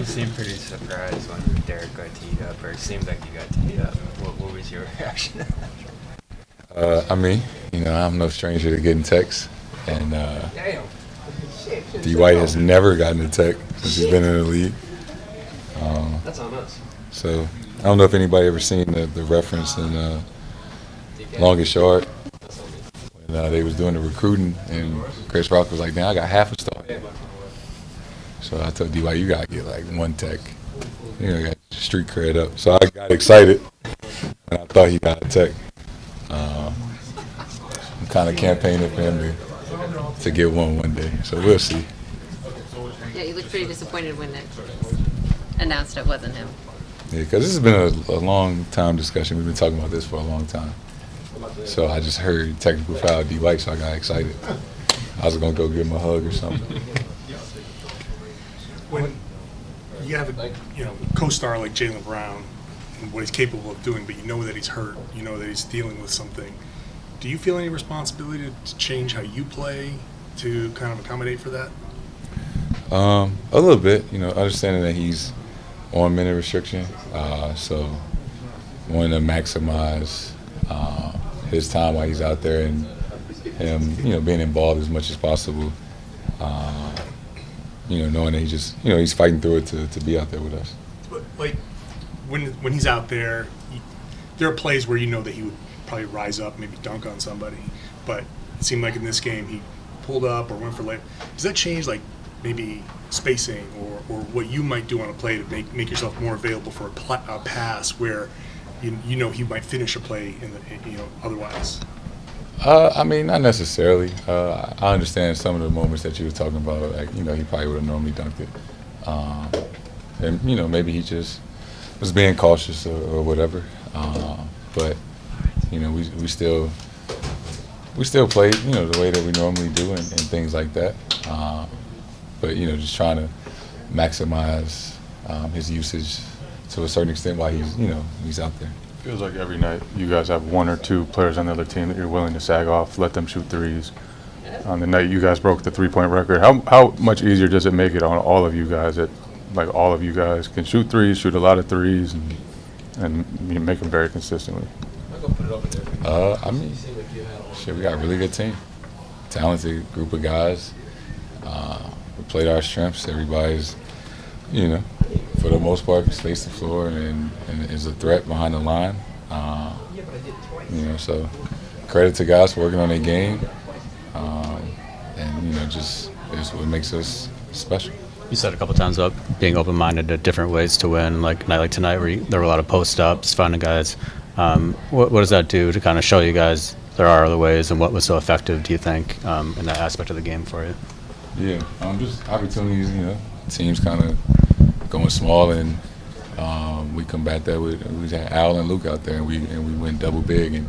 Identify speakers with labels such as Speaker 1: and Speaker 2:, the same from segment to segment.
Speaker 1: You seemed pretty surprised when Derrick got teed up, or it seemed like he got teed up. What was your reaction?
Speaker 2: I'm no stranger to getting texts, and D. White has never gotten a text since he's been in the league.
Speaker 3: That's on us.
Speaker 2: So I don't know if anybody ever seen the reference in Longest Yard when they was doing the recruiting, and Chris Rock was like, "Man, I got half a star." So I told D. White, "You gotta get like one tech. You know, got street cred up." So I got excited, and I thought he got a tech. I'm kind of campaigning for him to get one day. So we'll see.
Speaker 4: Yeah, you looked pretty disappointed when it announced it wasn't him.
Speaker 2: Yeah, because this has been a long time discussion. We've been talking about this for a long time. So I just heard technical foul D. White, so I got excited. I was going to go give him a hug or something.
Speaker 5: When you have a co-star like Jaylen Brown and what he's capable of doing, but you know that he's hurt, you know that he's dealing with something, do you feel any responsibility to change how you play to kind of accommodate for that?
Speaker 2: A little bit, understanding that he's on minute restriction, so wanting to maximize his time while he's out there and him, being involved as much as possible. Knowing that he's fighting through it to be out there with us.
Speaker 5: But like when he's out there, there are plays where you know that he would probably rise up, maybe dunk on somebody. But it seemed like in this game he pulled up or went for late. Does that change like maybe spacing or what you might do on a play to make yourself more available for a pass where you know he might finish a play otherwise?
Speaker 2: Not necessarily. I understand some of the moments that you were talking about. Like, he probably would have normally dunked it. And maybe he just was being cautious or whatever. But we still play the way that we normally do and things like that. But just trying to maximize his usage to a certain extent while he's out there.
Speaker 6: Feels like every night you guys have one or two players on the other team that you're willing to sag off, let them shoot threes. On the night you guys broke the three-point record, how much easier does it make it on all of you guys that, like, all of you guys can shoot threes, shoot a lot of threes, and make them very consistently?
Speaker 2: We got a really good team, talented group of guys. We played our strengths. Everybody's, for the most part, can space the floor and is a threat behind the line. So credit to guys for working on their game, and just is what makes us special.
Speaker 7: You said a couple times about being open-minded to different ways to win, like a night like tonight where there were a lot of post-ups, finding guys. What does that do to kind of show you guys there are other ways, and what was so effective, do you think, in that aspect of the game for you?
Speaker 2: Yeah, just opportunities, teams kind of going small, and we combat that with we had Al and Luke out there, and we went double big, and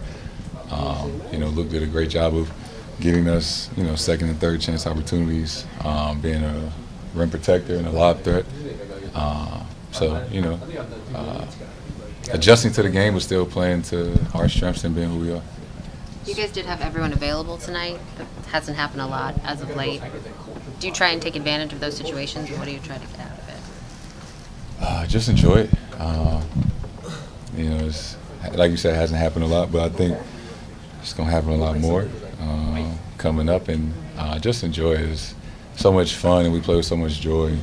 Speaker 2: Luke did a great job of getting us second and third chance opportunities, being a rim protector and a lob threat. Adjusting to the game, but still playing to our strengths and being who we are.
Speaker 4: You guys did have everyone available tonight. That hasn't happened a lot as of late. Do you try and take advantage of those situations, or what do you try to get out of it?
Speaker 2: Just enjoy it. It's, like you said, it hasn't happened a lot, but I think it's going to happen a lot more coming up, and just enjoy it. It's so much fun, and we play with so much joy.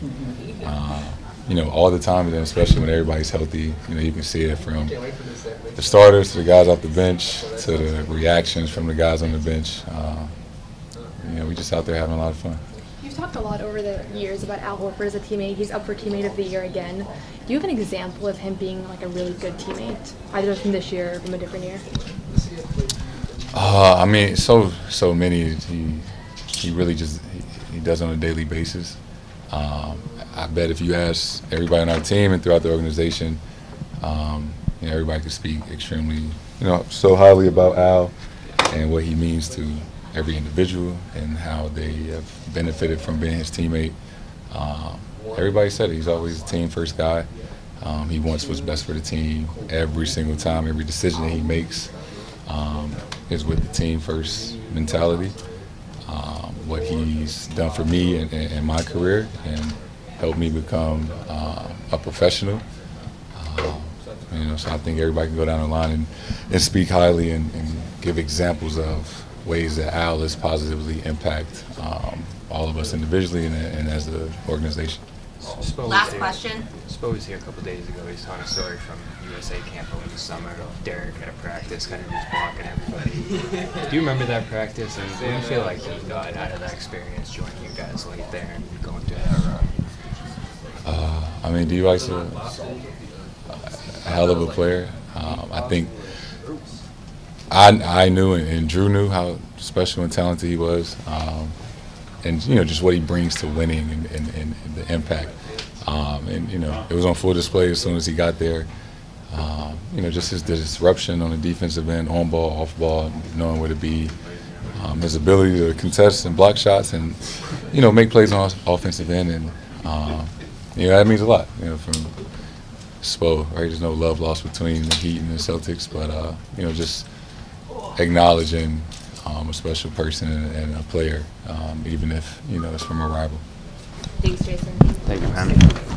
Speaker 2: All the time, and then especially when everybody's healthy, you can see it from the starters to the guys off the bench to the reactions from the guys on the bench. We just out there having a lot of fun.
Speaker 8: You've talked a lot over the years about Al Horford as a teammate. He's up for Teammate of the Year again. Do you have an example of him being like a really good teammate, either from this year or from a different year?
Speaker 2: So many. He really just he does on a daily basis. I bet if you ask everybody on our team and throughout the organization, everybody could speak extremely, so highly about Al and what he means to every individual and how they have benefited from being his teammate. Everybody said it. He's always a team-first guy. He wants what's best for the team every single time. Every decision that he makes is with the team-first mentality. What he's done for me and my career, and helped me become a professional. So I think everybody can go down the line and speak highly and give examples of ways that Al has positively impact all of us individually and as the organization.
Speaker 4: Last question.
Speaker 1: Spo was here a couple days ago. He's telling a story from USA camp over the summer. Derrick at a practice, kind of just blocking everybody. Do you remember that practice? And what do you feel like he got out of that experience joining you guys late there and going through that run?
Speaker 2: D-White's a hell of a player. I think I knew and Drew knew how special and talented he was. And just what he brings to winning and the impact. It was on full display as soon as he got there. Just his disruption on the defensive end, on ball, off ball, knowing where to be, his ability to contest and block shots and make plays on offensive end, and that means a lot. From Spo, right? There's no love lost between the Heat and the Celtics, but just acknowledging a special person and a player, even if it's from a rival.
Speaker 4: Thanks, Jayson.
Speaker 1: Thank you, man.